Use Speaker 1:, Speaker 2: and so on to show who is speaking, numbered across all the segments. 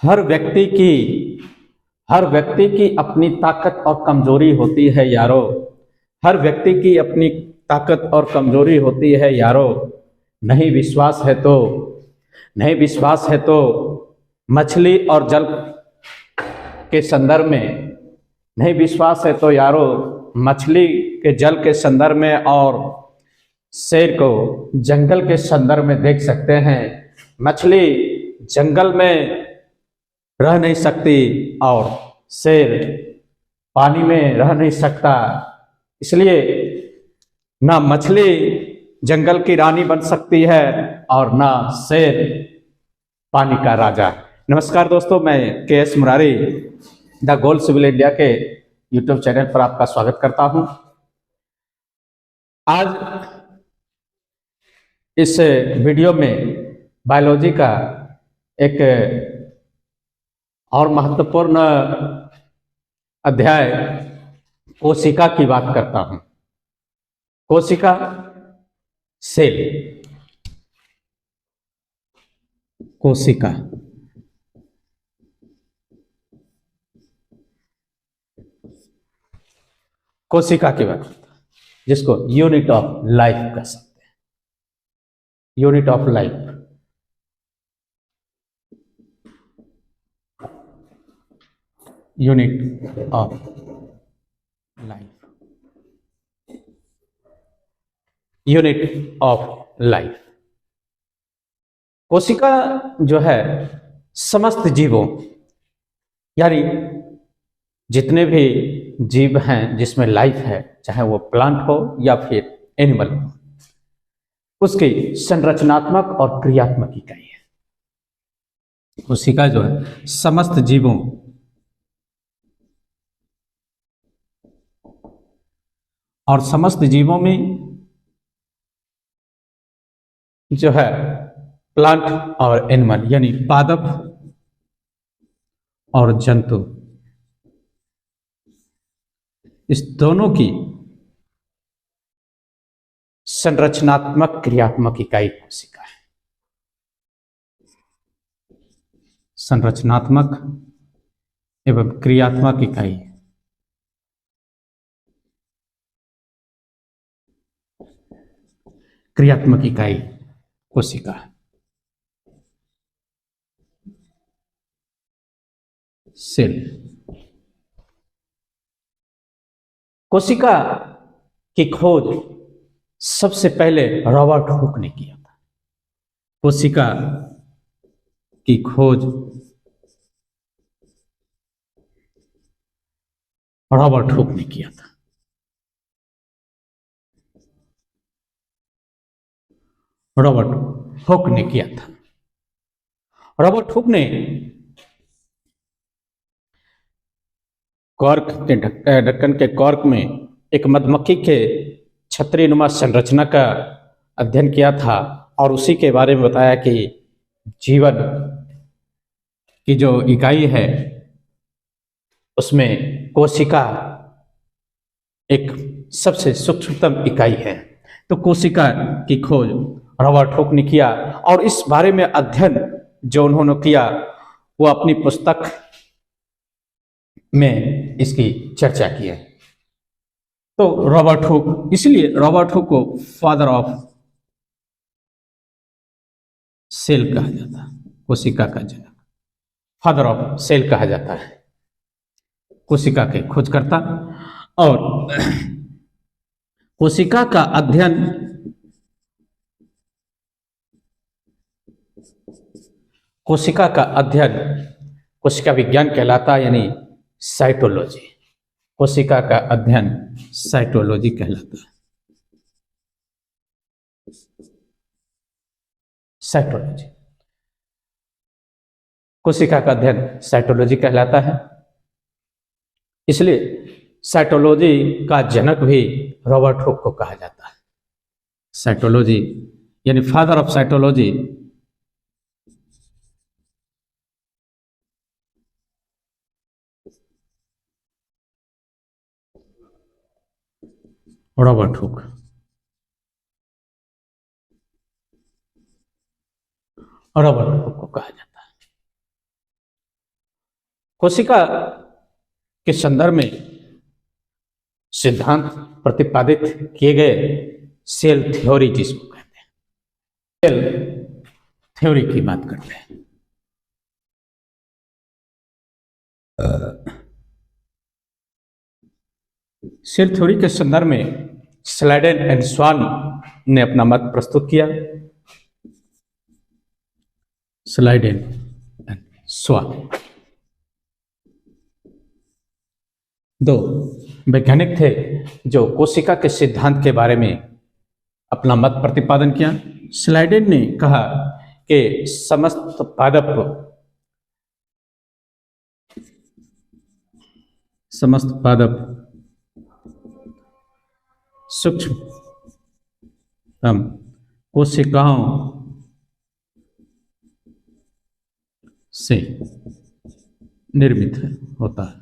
Speaker 1: हर व्यक्ति की अपनी ताकत और कमजोरी होती है यारो। हर व्यक्ति की अपनी ताकत और कमजोरी होती है यारो। नहीं विश्वास है तो नहीं विश्वास है तो मछली और जल के संदर्भ में नहीं विश्वास है तो यारो मछली के जल के संदर्भ में और शेर को जंगल के संदर्भ में देख सकते हैं। मछली जंगल में रह नहीं सकती और शेर पानी में रह नहीं सकता, इसलिए ना मछली जंगल की रानी बन सकती है और ना शेर पानी का राजा। नमस्कार दोस्तों, मैं K S. Murari the goal civil India के यूट्यूब चैनल पर आपका स्वागत करता हूं। आज इस वीडियो में बायोलॉजी का एक और महत्वपूर्ण अध्याय कोशिका की बात करता हूं। कोशिका, सेल, कोशिका। कोशिका की बात करता हूं, जिसको यूनिट ऑफ लाइफ कह सकते हैं। Unit of life, unit of life, unit of life. कोशिका जो है समस्त जीवों यानी जितने भी जीव हैं जिसमें लाइफ है, चाहे वो प्लांट हो या फिर एनिमल हो, उसकी संरचनात्मक और क्रियात्मक इकाई है। कोशिका जो है समस्त जीवों और समस्त जीवों में जो है प्लांट और एनिमल यानी पादप और जंतु, इस दोनों की संरचनात्मक क्रियात्मक इकाई कोशिका है। संरचनात्मक एवं क्रियात्मक इकाई, क्रियात्मक इकाई कोशिका है। सेल। कोशिका की खोज सबसे पहले रॉबर्ट हुक ने किया था। कोशिका की खोज रॉबर्ट हुक ने किया था। रॉबर्ट हुक ने किया था। रॉबर्ट हुक ने कॉर्क के ढक्कन के कॉर्क में एक मधुमक्खी के छतरीनुमा संरचना का अध्ययन किया था और उसी के बारे में बताया कि जीवन की जो इकाई है उसमें कोशिका एक सबसे सूक्ष्मतम इकाई है। तो कोशिका की खोज रॉबर्ट हुक ने किया और इस बारे में अध्ययन जो उन्होंने किया वो अपनी पुस्तक में इसकी चर्चा की है। तो रॉबर्ट हुक, इसलिए रॉबर्ट हुक को फादर ऑफ सेल कहा जाता है। कोशिका का जनक, फादर ऑफ सेल कहा जाता है, कोशिका के खोजकर्ता। और कोशिका का अध्ययन कोशिका विज्ञान कहलाता है, यानी साइटोलॉजी। कोशिका का अध्ययन साइटोलॉजी कहलाता है। साइटोलॉजी, कोशिका का अध्ययन साइटोलॉजी कहलाता है। इसलिए साइटोलॉजी का जनक भी रॉबर्ट हुक को कहा जाता है। साइटोलॉजी यानी father of cytology Robert Hooke. Robert Hooke को कहा जाता है। कोशिका के संदर्भ में सिद्धांत प्रतिपादित किए गए सेल थ्योरी जिसको कहते हैं, सेल थ्योरी की बात करते हैं। सेल थ्योरी के संदर्भ में स्लाइडेन एंड स्वान ने अपना मत प्रस्तुत किया। स्लाइडेन एंड स्वान दो वैज्ञानिक थे जो कोशिका के सिद्धांत के बारे में अपना मत प्रतिपादन किया। स्लाइडेन ने कहा कि समस्त पादप सूक्ष्म कोशिकाओं से निर्मित होता है।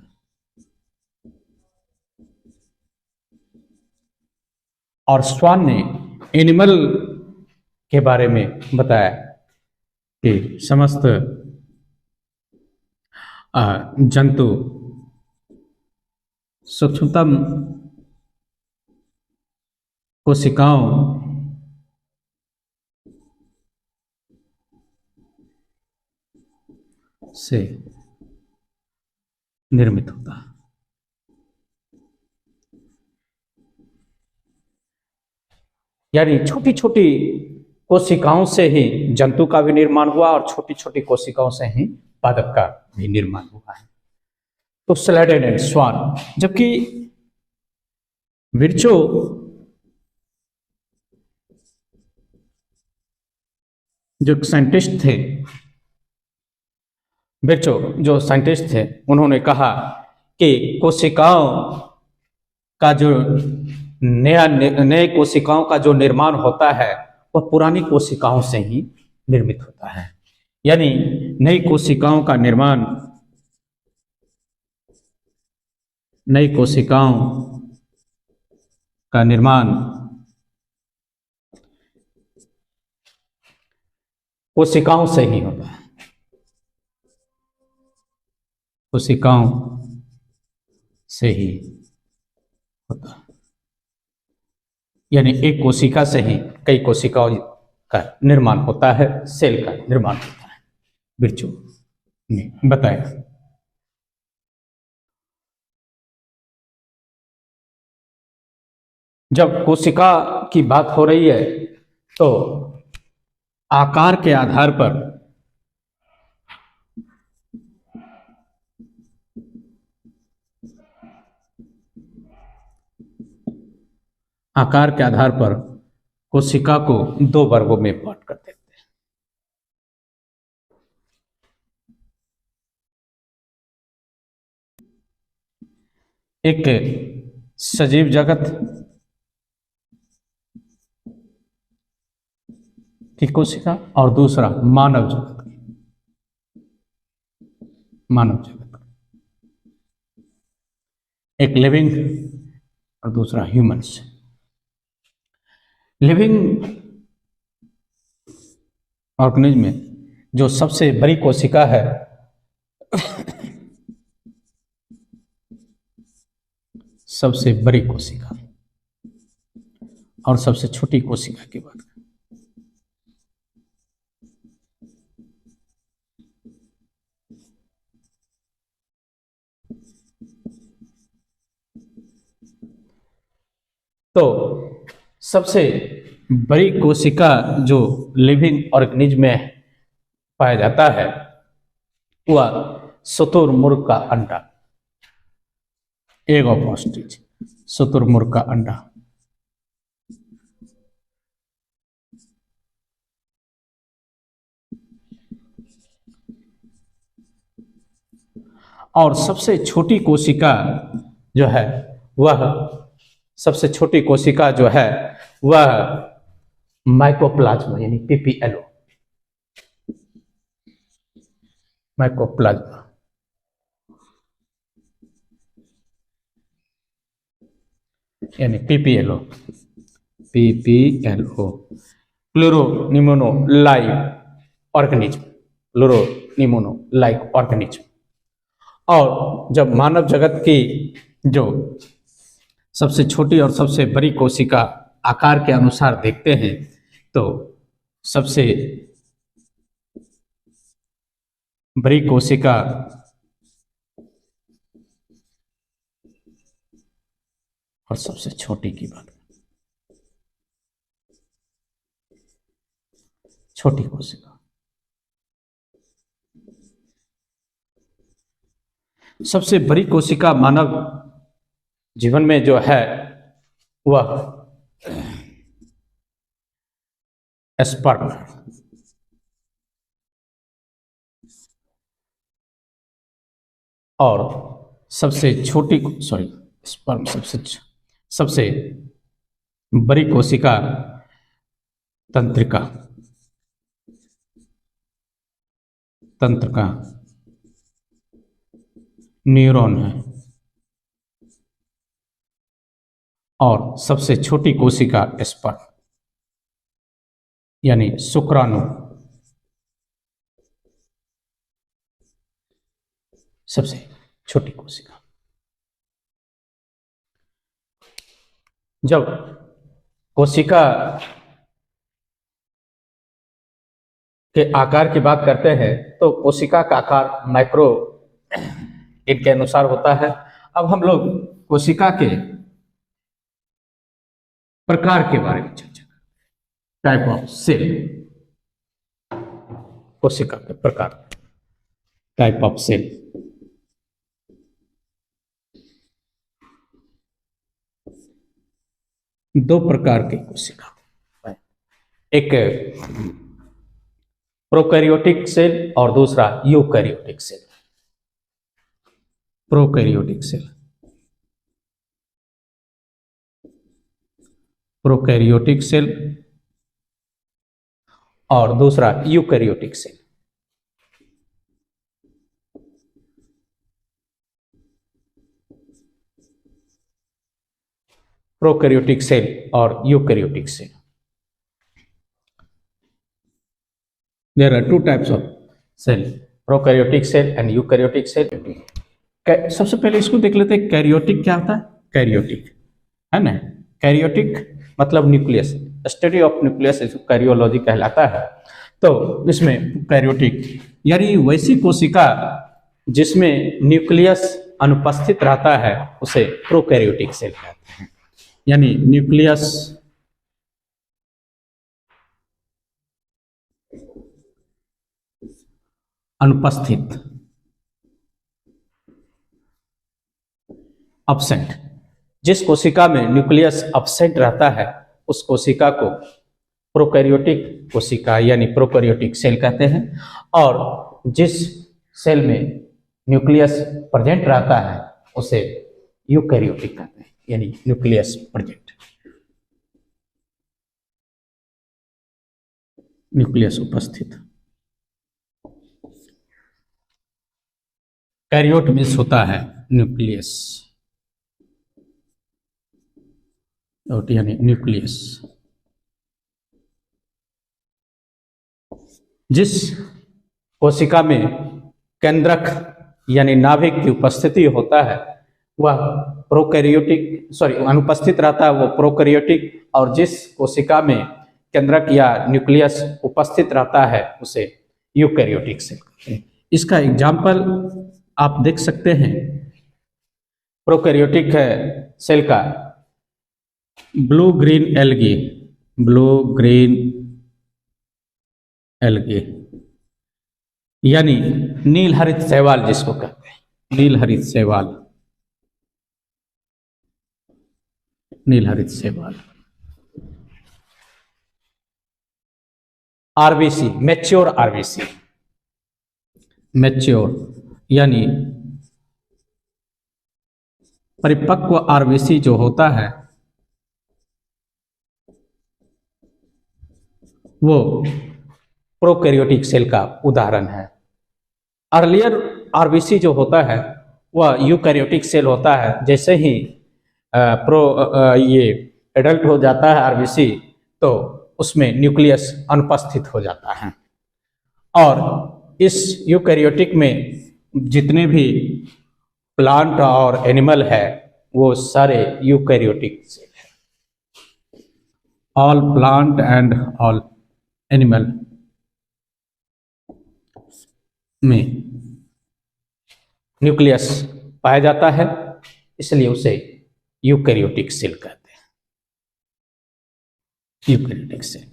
Speaker 1: और स्वान ने एनिमल के बारे में बताया कि समस्त जंतु सूक्ष्मतम कोशिकाओं से निर्मित होता है। यानी छोटी छोटी कोशिकाओं से ही जंतु का भी निर्माण हुआ और छोटी छोटी कोशिकाओं से ही पादप का भी निर्माण हुआ है। तो स्लाइडेन एंड स्वान, जबकि विर्चो जो साइंटिस्ट थे, विर्चो जो साइंटिस्ट थे, उन्होंने कहा कि कोशिकाओं का जो नए कोशिकाओं का जो निर्माण होता है वह पुरानी कोशिकाओं से ही निर्मित होता है। यानी नई कोशिकाओं का निर्माण कोशिकाओं से ही होता है, कोशिकाओं से ही होता है। यानी एक कोशिका से ही कई कोशिकाओं का निर्माण होता है, सेल का निर्माण होता है, विर्चो ने बताया। जब कोशिका की बात हो रही है तो आकार के आधार पर कोशिका को दो वर्गों में बांट कर देते हैं। एक सजीव जगत की कोशिका और दूसरा मानव जगत एक लिविंग और दूसरा ह्यूमंस। लिविंग ऑर्गेनिज्म में जो सबसे बड़ी कोशिका है सबसे बड़ी कोशिका और सबसे छोटी कोशिका की बात करें तो सबसे बड़ी कोशिका जो लिविंग ऑर्गेनिज्म में पाया जाता है वह शुतुरमुर्ग का अंडा, एग ऑफ ऑस्ट्रिच, शुतुरमुर्ग का अंडा। और सबसे छोटी कोशिका जो है वह माइकोप्लाज्मा यानी पीपीएलओ, माइकोप्लाज्मा। यानी पीपीएलओ प्लूरोनिमोनोलाइक ऑर्गेनिज्म। और जब मानव जगत की जो सबसे छोटी और सबसे बड़ी कोशिका आकार के अनुसार देखते हैं तो सबसे बड़ी कोशिका और सबसे छोटी की बात, छोटी कोशिका, सबसे बड़ी कोशिका मानव जीवन में जो है वह स्पर्म, और सबसे छोटी स्पर्म सबसे बड़ी कोशिका तंत्रिका न्यूरॉन है, और सबसे छोटी कोशिका स्पर्म यानी शुक्राणु, सबसे छोटी कोशिका। जब कोशिका के आकार की बात करते हैं तो कोशिका का आकार माइक्रो इनके अनुसार होता है। अब हम लोग कोशिका के प्रकार के बारे में चर्चा करें। टाइप ऑफ सेल, कोशिका के प्रकार, टाइप ऑफ सेल। दो प्रकार की कोशिका, एक प्रोकैरियोटिक सेल और दूसरा eukaryotic cell. Prokaryotic cell, prokaryotic cell और दूसरा यूकैरियोटिक सेल। प्रोकैरियोटिक सेल और eukaryotic cell. There are two types of cell, prokaryotic cell and eukaryotic cell. सबसे पहले इसको देख लेते हैं, कैरियोटिक क्या होता है? कैरियोटिक है ना, कैरियोटिक मतलब nucleus, study of nucleus karyology कहलाता है। तो इसमें कैरियोटिक यानी वैसी कोशिका जिसमें न्यूक्लियस अनुपस्थित रहता है उसे प्रोकैरियोटिक सेल कहते हैं। यानी न्यूक्लियस अनुपस्थित, अब्सेंट, जिस कोशिका में न्यूक्लियस अब्सेंट रहता है उस कोशिका को प्रोकैरियोटिक कोशिका यानी प्रोकैरियोटिक सेल कहते हैं, और जिस सेल में न्यूक्लियस प्रेजेंट रहता है उसे यूकैरियोटिक कहते हैं, यानी न्यूक्लियस प्रेजेंट, न्यूक्लियस उपस्थित। कैरियोट मीन्स होता है न्यूक्लियस, यानी न्यूक्लियस। जिस कोशिका में केंद्रक यानी नाभिक की उपस्थिति होता है वह अनुपस्थित रहता है वो प्रोकैरियोटिक, और जिस कोशिका में केंद्रक या न्यूक्लियस उपस्थित रहता है उसे यूकैरियोटिक सेल कहते हैं। इसका एग्जाम्पल आप देख सकते हैं प्रोकैरियोटिक सेल का, blue green algae, blue green algae यानी नील हरित शैवाल जिसको कहते हैं, नील हरित शैवाल, नील हरित शैवाल। आरबीसी, मैच्योर आरबीसी, मैच्योर यानी परिपक्व आरबीसी जो होता है वो प्रोकैरियोटिक सेल का उदाहरण है। अर्लियर आरबीसी जो होता है वह यूकैरियोटिक सेल होता है। जैसे ही ये एडल्ट हो जाता है आरबीसी तो उसमें न्यूक्लियस अनुपस्थित हो जाता है, और इस यूकैरियोटिक में जितने भी प्लांट और एनिमल है वो सारे यूकैरियोटिक सेल है। All plant and all animal में न्यूक्लियस पाया जाता है, इसलिए उसे यूकैरियोटिक सेल कहते हैं। Eukaryotic cell.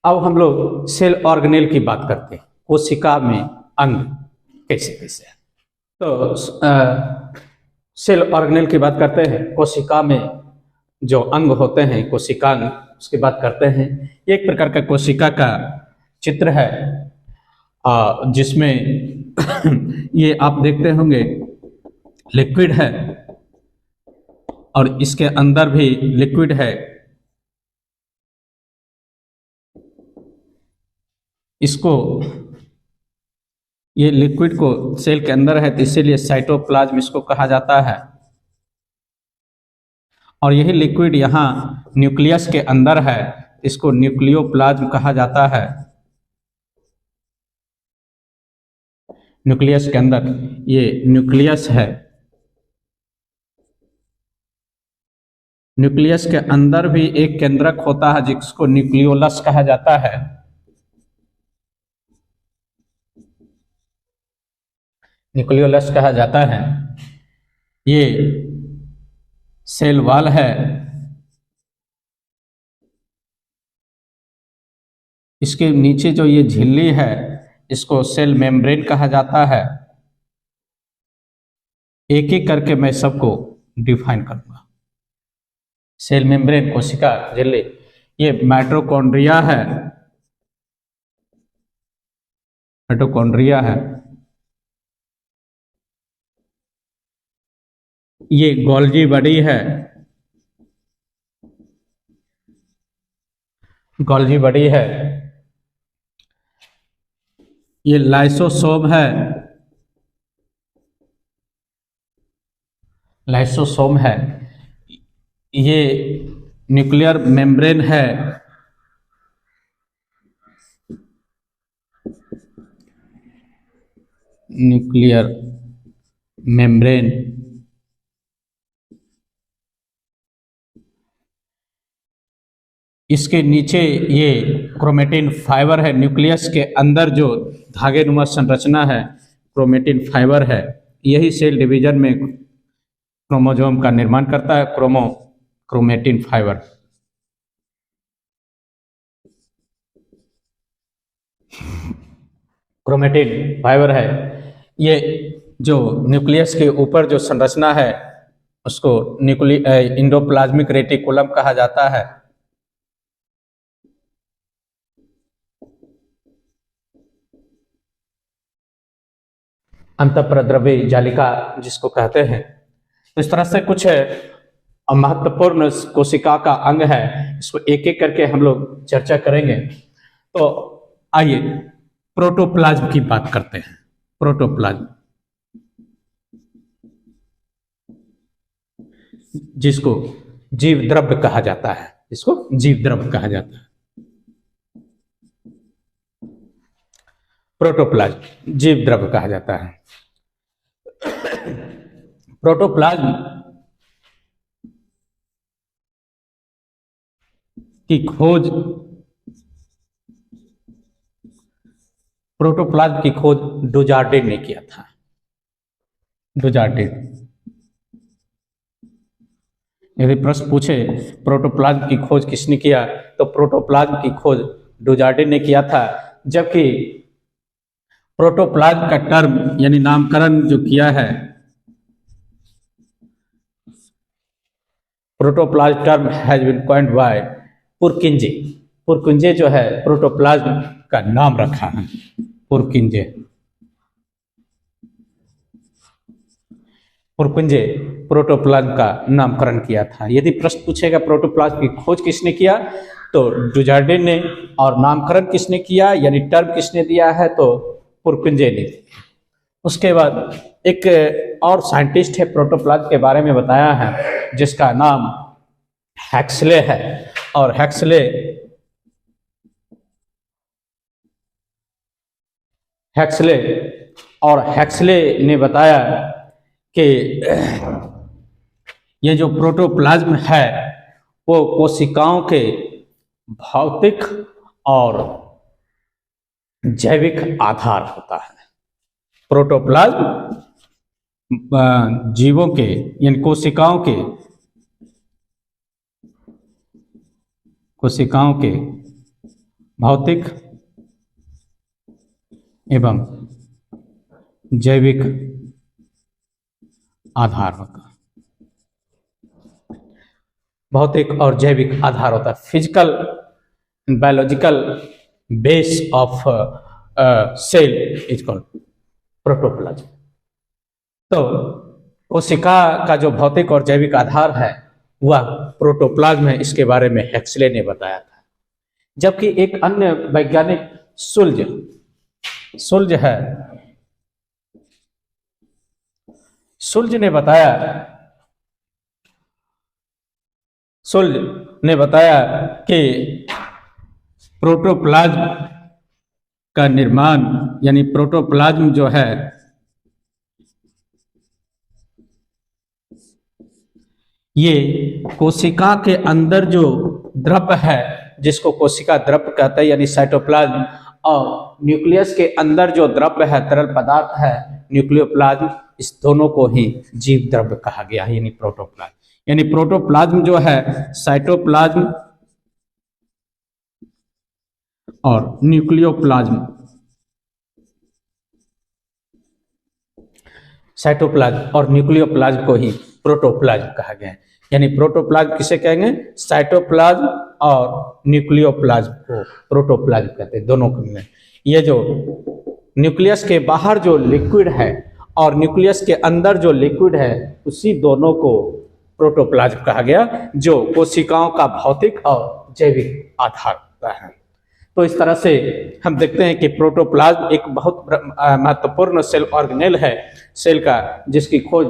Speaker 1: अब हम लोग सेल ऑर्गेनेल की बात करते हैं, कोशिका में अंग कैसे कैसे है। तो सेल ऑर्गेनेल की बात करते हैं। कोशिका में जो अंग होते हैं कोशिकांग, उसकी बात करते हैं। एक प्रकार का कोशिका का चित्र है जिसमें ये आप देखते होंगे लिक्विड है और इसके अंदर भी लिक्विड है। इसको ये लिक्विड को सेल के अंदर है तो इसीलिए साइटोप्लाज्म इसको कहा जाता है। और यही लिक्विड यहाँ न्यूक्लियस के अंदर है, इसको न्यूक्लियोप्लाज्म कहा जाता है। न्यूक्लियस के अंदर ये न्यूक्लियस है। न्यूक्लियस के अंदर भी एक केंद्रक होता है जिसको न्यूक्लियोलस कहा जाता है। न्यूक्लियोलस कहा जाता है। ये सेल वॉल है। इसके नीचे जो ये झिल्ली है इसको सेल मेम्ब्रेन कहा जाता है। एक एक करके मैं सबको डिफाइन करूंगा। सेल मेम्ब्रेन, कोशिका झिल्ली, ये माइटोकॉन्ड्रिया है। माइटोकॉन्ड्रिया है। ये गोल्गी बॉडी है। गोल्गी बॉडी है। ये लाइसोसोम है। लाइसोसोम है। ये न्यूक्लियर मेम्ब्रेन है। Nuclear membrane. इसके नीचे ये क्रोमेटिन फाइबर है। न्यूक्लियस के अंदर जो धागे नुमा संरचना है क्रोमेटिन फाइबर है। यही सेल डिवीजन में क्रोमोसोम का निर्माण करता है। Chromatin fibre. क्रोमेटिन फाइबर है। ये जो न्यूक्लियस के ऊपर जो संरचना है उसको इंडोप्लाज्मिक रेटिकुलम कहा जाता है। अंतःप्रद्रव्य जालिका जिसको कहते हैं। तो इस तरह से कुछ महत्वपूर्ण कोशिका का अंग है, इसको एक एक करके हम लोग चर्चा करेंगे। तो आइए प्रोटोप्लाज्म की बात करते हैं। प्रोटोप्लाज्म जिसको जीव द्रव्य कहा जाता है, इसको जीव द्रव्य कहा जाता है। प्रोटोप्लाज्म जीव द्रव्य कहा जाता है। प्रोटोप्लाज्म की खोज डुजार्डिन ने किया था। डुजार्डिन। यदि प्रश्न पूछे प्रोटोप्लाज्म की खोज किसने किया तो प्रोटोप्लाज्म की खोज डुजार्डिन ने किया था। जबकि प्रोटोप्लाज्म का टर्म यानी नामकरण जो किया है, protoplasm term has been coined by Purkinje. Purkinje जो है प्रोटोप्लाज्म का नाम रखा है। पुरकिंजे प्रोटोप्लाज्म का नामकरण किया था। यदि प्रश्न पूछेगा प्रोटोप्लाज्म की खोज किसने किया तो डुजार्डिन ने, और नामकरण किसने किया यानी टर्म किसने दिया है तो पुरकिंजे ने। उसके बाद एक और साइंटिस्ट है प्रोटोप्लाज्म के बारे में बताया है जिसका नाम हैक्सले है। और हैक्सले हेक्सले, और हेक्सले ने बताया कि ये जो प्रोटोप्लाज्म है वो कोशिकाओं के भौतिक और जैविक आधार होता है। प्रोटोप्लाज्म जीवों के यानी कोशिकाओं के भौतिक एवं जैविक आधार होता है। भौतिक और जैविक आधार होता है। Physical biological base of cell is called protoplasm. तो कोशिका का जो भौतिक और जैविक आधार है वह प्रोटोप्लाज्म है, इसके बारे में हेक्सले ने बताया था। जबकि एक अन्य वैज्ञानिक सुल्ज है, सुल्ज ने बताया कि प्रोटोप्लाज्म का निर्माण यानी प्रोटोप्लाज्म जो है ये कोशिका के अंदर जो द्रव्य है जिसको कोशिका द्रव्य कहते हैं यानी साइटोप्लाज्म, और न्यूक्लियस के अंदर जो द्रव्य है तरल पदार्थ है न्यूक्लियोप्लाज्म, इस दोनों को ही जीव द्रव्य कहा गया है यानी प्रोटोप्लाज्म। यानी प्रोटोप्लाज्म जो है साइटोप्लाज्म और न्यूक्लियोप्लाज्म, साइटोप्लाज्म और न्यूक्लियोप्लाज्म को ही प्रोटोप्लाज्म कहा गया है। यानी प्रोटोप्लाज्म किसे कहेंगे? साइटोप्लाज्म और न्यूक्लियोप्लाज्म को प्रोटोप्लाज्म कहते हैं, दोनों को। ये जो न्यूक्लियस के बाहर जो लिक्विड है और न्यूक्लियस के अंदर जो लिक्विड है उसी दोनों को प्रोटोप्लाज्म कहा गया, जो कोशिकाओं का भौतिक और जैविक आधार होता है। तो इस तरह से हम देखते हैं कि प्रोटोप्लाज्म एक बहुत महत्वपूर्ण सेल ऑर्गेनेल है, सेल का, जिसकी खोज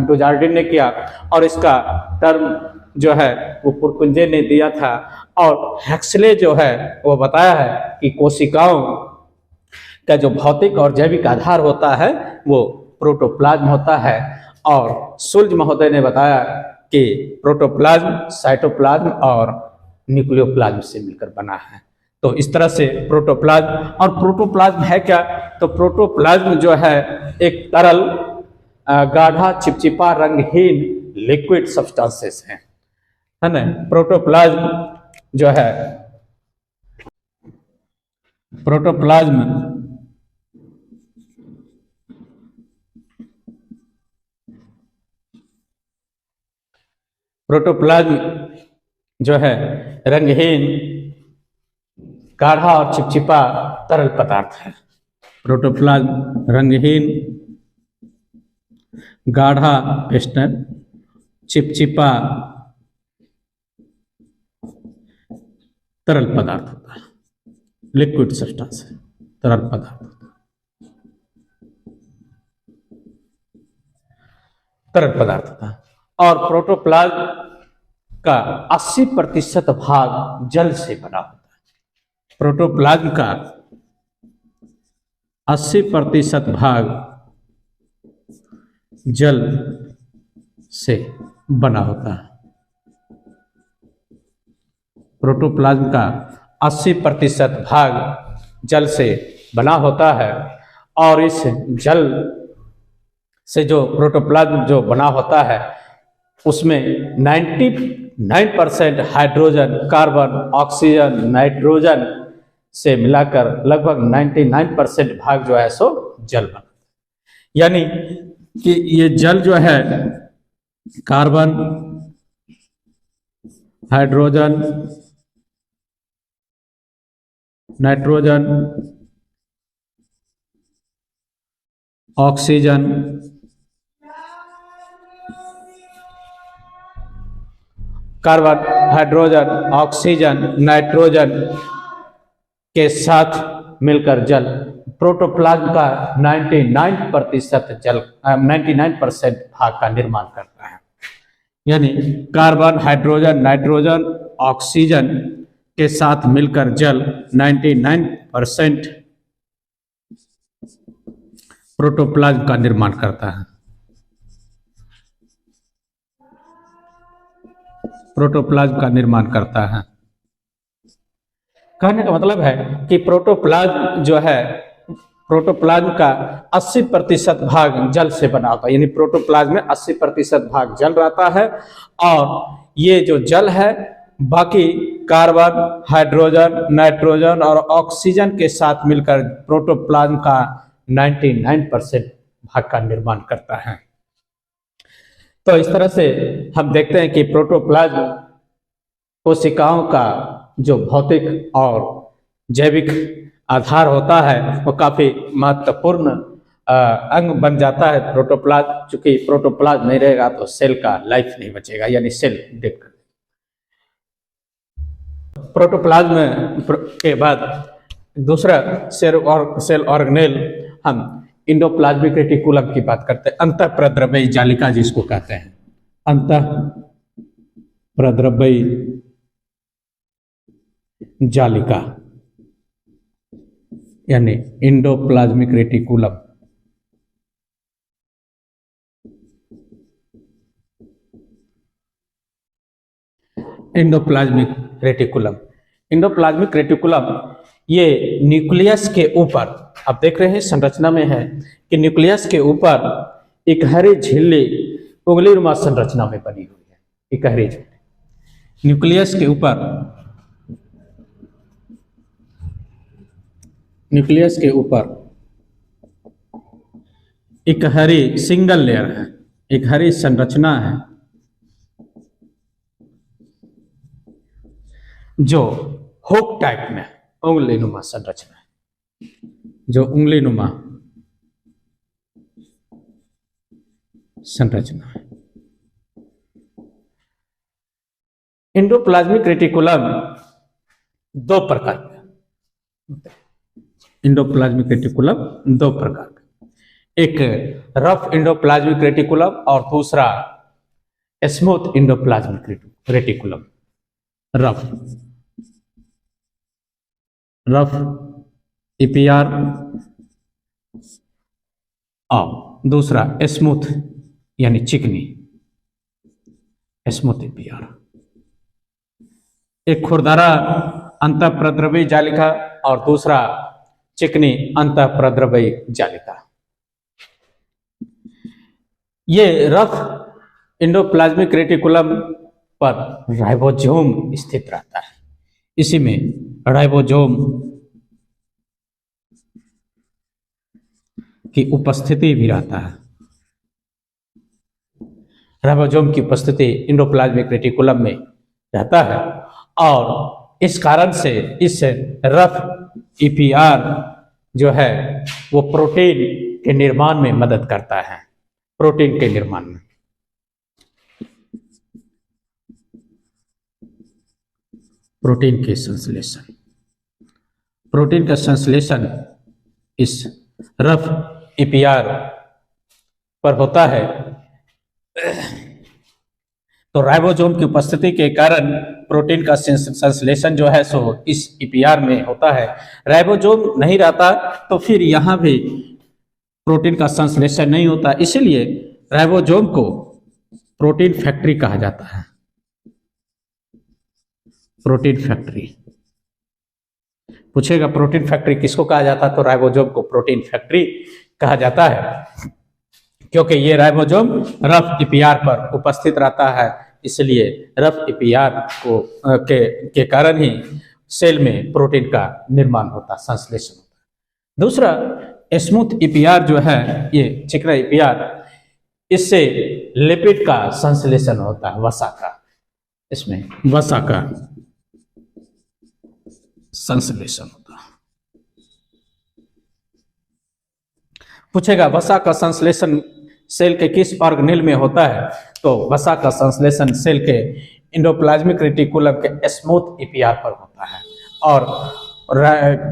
Speaker 1: डुजार्डिन ने किया और इसका टर्म जो है वो पुरकुंजे ने दिया था। और हेक्सले जो है वो बताया है कि कोशिकाओं का जो भौतिक और जैविक आधार होता है वो प्रोटोप्लाज्म होता है। और सुल्ज महोदय ने बताया कि प्रोटोप्लाज्म साइटोप्लाज्म और न्यूक्लियोप्लाज्म से मिलकर बना है। तो इस तरह से प्रोटोप्लाज्म, और प्रोटोप्लाज्म है क्या? तो प्रोटोप्लाज्म जो है एक तरल गाढ़ा चिपचिपा रंगहीन लिक्विड सब्सटेंसेस है ना। प्रोटोप्लाज्म जो है प्रोटोप्लाज्म जो है रंगहीन गाढ़ा और चिपचिपा तरल पदार्थ है। प्रोटोप्लाज्म रंगहीन गाढ़ा पेस्टल चिपचिपा तरल पदार्थ होता है, लिक्विड सब्सटेंस है, तरल पदार्थ होता है, तरल पदार्थ होता है। और प्रोटोप्लाज्म का 80% भाग जल से बना होता है। प्रोटोप्लाज्म का 80% भाग जल से बना होता है। प्रोटोप्लाज्म का 80% भाग जल से बना होता है और इस जल से जो प्रोटोप्लाज्म जो बना होता है उसमें 99% हाइड्रोजन, कार्बन, ऑक्सीजन, नाइट्रोजन से मिलाकर लगभग 99% भाग जो है सो जल बना। यानी कि ये जल जो है carbon, hydrogen, nitrogen, oxygen, carbon, hydrogen, oxygen, nitrogen के साथ मिलकर जल प्रोटोप्लाज्म का 99% भाग का निर्माण करता है। यानी कार्बन, हाइड्रोजन, नाइट्रोजन, ऑक्सीजन के साथ मिलकर जल 99% प्रोटोप्लाज्म का निर्माण करता है। प्रोटोप्लाज्म का निर्माण करता है। कहने का मतलब है कि प्रोटोप्लाज्म जो है, प्रोटोप्लाज्म का 80% भाग जल से बना होता है, यानी प्रोटोप्लाज्म में 80% भाग जल रहता है, और ये जो जल है बाकी कार्बन, हाइड्रोजन, नाइट्रोजन और ऑक्सीजन के साथ मिलकर प्रोटोप्लाज्म का 99% भाग का निर्माण करता है। तो इस तरह से हम देखते हैं कि प्रोटोप्लाज्म कोशिकाओं का जो भौतिक और जैविक आधार होता है वो काफी महत्वपूर्ण अंग बन जाता है प्रोटोप्लाज्म। चूंकि प्रोटोप्लाज्म नहीं रहेगा तो सेल का लाइफ नहीं बचेगा, यानी सेल डेड कर देगा। प्रोटोप्लाज्म के बाद दूसरा सेल ऑर्गेनेल हम इंडोप्लाज्मिक रेटिकुलम की बात करते हैं। अंतःप्रद्रव्यी जालिका जिसको कहते हैं, अंतःप्रद्रव्यी जालिका यानी endoplasmic reticulum. Endoplasmic reticulum, endoplasmic reticulum ये न्यूक्लियस के ऊपर, आप देख रहे हैं संरचना में है कि न्यूक्लियस के ऊपर इकहरी झिल्ली उंगलीनुमा संरचना में बनी हुई है। इकहरी झिल्ली न्यूक्लियस के ऊपर, न्यूक्लियस के ऊपर इकहरी सिंगल लेयर है, इकहरी संरचना है जो हुक टाइप में उंगलीनुमा संरचना है, जो उंगलीनुमा संरचना है। इंडोप्लाज्मिक रेटिकुलम दो प्रकार का, इंडोप्लाज्मिक रेटिकुलम दो प्रकार का, एक रफ इंडोप्लाज्मिक रेटिकुलम और दूसरा smooth endoplasmic reticulum. Rough EPR और दूसरा स्मूथ यानी चिकनी, स्मूथ ईपीआर। एक खुरदरा अंतःप्रद्रव्यी जालिका और दूसरा चिकनी अंतःप्रद्रव्यी जालिका। ये रफ इंडोप्लाज्मिक रेटिकुलम पर राइबोसोम स्थित रहता है, इसी में राइबोसोम की उपस्थिति भी रहता है। राइबोसोम की उपस्थिति इंडोप्लाज्मिक रेटिकुलम में रहता है और इस कारण से इस रफ ईपीआर जो है वो प्रोटीन के निर्माण में मदद करता है, प्रोटीन के निर्माण में। प्रोटीन के संश्लेषण, प्रोटीन का संश्लेषण इस रफ ईपीआर पर होता है। तो राइबोसोम की उपस्थिति के कारण प्रोटीन का संश्लेषण जो है सो इस ईपीआर में होता है। राइबोसोम नहीं रहता तो फिर यहाँ भी प्रोटीन का संश्लेषण नहीं होता, इसीलिए राइबोसोम को प्रोटीन फैक्ट्री कहा जाता है। प्रोटीन फैक्ट्री पूछेगा, प्रोटीन फैक्ट्री किसको कहा जाता है, तो राइबोसोम को प्रोटीन फैक्ट्री कहा जाता है, क्योंकि ये राइबोसोम रफ ईपीआर पर उपस्थित रहता है। इसलिए रफ ईपीआर को के कारण ही सेल में प्रोटीन का निर्माण होता, संश्लेषण होता है। दूसरा स्मूथ ईपीआर जो है, ये चिकना ईपीआर, इससे लिपिड का संश्लेषण होता है, वसा का, इसमें वसा का संश्लेषण होता है। पूछेगा वसा का संश्लेषण सेल के किस ऑर्गेनेल में होता है, तो वसा का संश्लेषण सेल के इंडोप्लाज्मिक रेटिकुलम के स्मूथ ईपीआर पर होता है और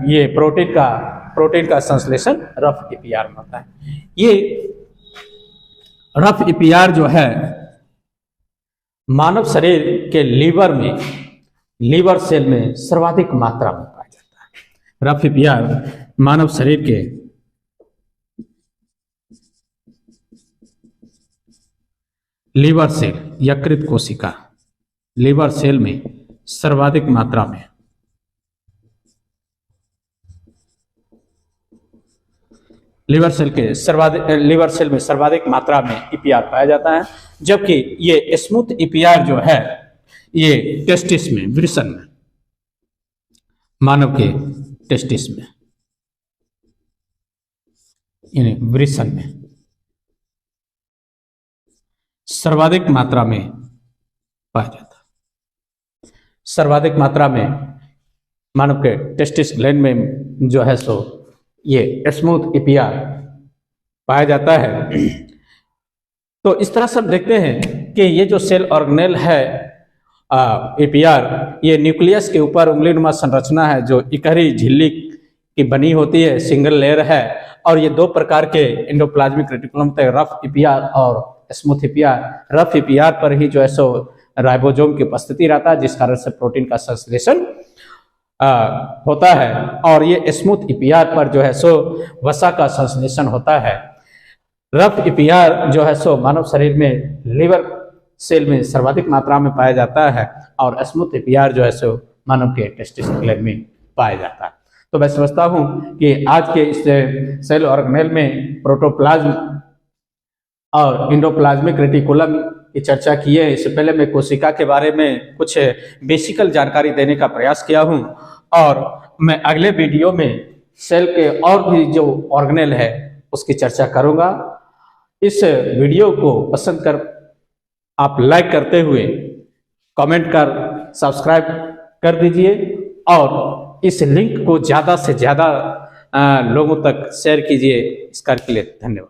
Speaker 1: ये प्रोटीन का संश्लेषण रफ ईपीआर में होता है। ये रफ ईपीआर जो है मानव शरीर के लीवर सेल में सर्वाधिक मात्रा में पाया जाता है। रफ ईपीआर मानव शरीर के लीवर सेल, यकृत कोशिका, लीवर सेल में सर्वाधिक मात्रा में लीवर सेल में सर्वाधिक मात्रा में ईपीआर पाया जाता है, जबकि ये स्मूथ ईपीआर जो है ये टेस्टिस में, वृषण में, मानव के टेस्टिस में, यानी वृषण में सर्वाधिक मात्रा में पाया जाता है। सर्वाधिक मात्रा में मानव के टेस्टिस ग्लैंड में जो है सो ये स्मूथ ईपीआर पाया जाता है। तो इस तरह से हम देखते हैं कि ये जो सेल ऑर्गेनेल है ईपीआर, ये न्यूक्लियस के ऊपर उंगलीनुमा संरचना है जो इकहरी झिल्ली की बनी होती है, सिंगल लेयर है, और ये दो प्रकार के एंडोप्लाज्मिक रेटिकुलम तक रफ ईपीआर और स्मूथ ईपीआर। रफ ईपीआर पर ही जो है सो राइबोसोम की उपस्थिति रहता है, जिस कारण से प्रोटीन का संश्लेषण होता है, और ये स्मूथ ईपीआर पर जो है सो वसा का संश्लेषण होता है। रफ ईपीआर जो है सो मानव शरीर में लीवर सेल में सर्वाधिक मात्रा में पाया जाता है, और स्मूथ ईपीआर जो है सो मानव के टेस्टिस ग्लैंड में पाया जाता है। तो मैं समझता हूं कि आज के इस सेल ऑर्गेनेल में प्रोटोप्लाज्म और एंडोप्लाज्मिक रेटिकुलम की चर्चा की है। इससे पहले मैं कोशिका के बारे में कुछ बेसिकल जानकारी देने का प्रयास किया हूं, और मैं अगले वीडियो में सेल के और भी जो ऑर्गेनेल है उसकी चर्चा करूंगा। इस वीडियो को पसंद कर आप लाइक करते हुए कमेंट कर सब्सक्राइब कर दीजिए, और इस लिंक को ज़्यादा से ज़्यादा लोगों तक शेयर कीजिए। इसका के लिए धन्यवाद।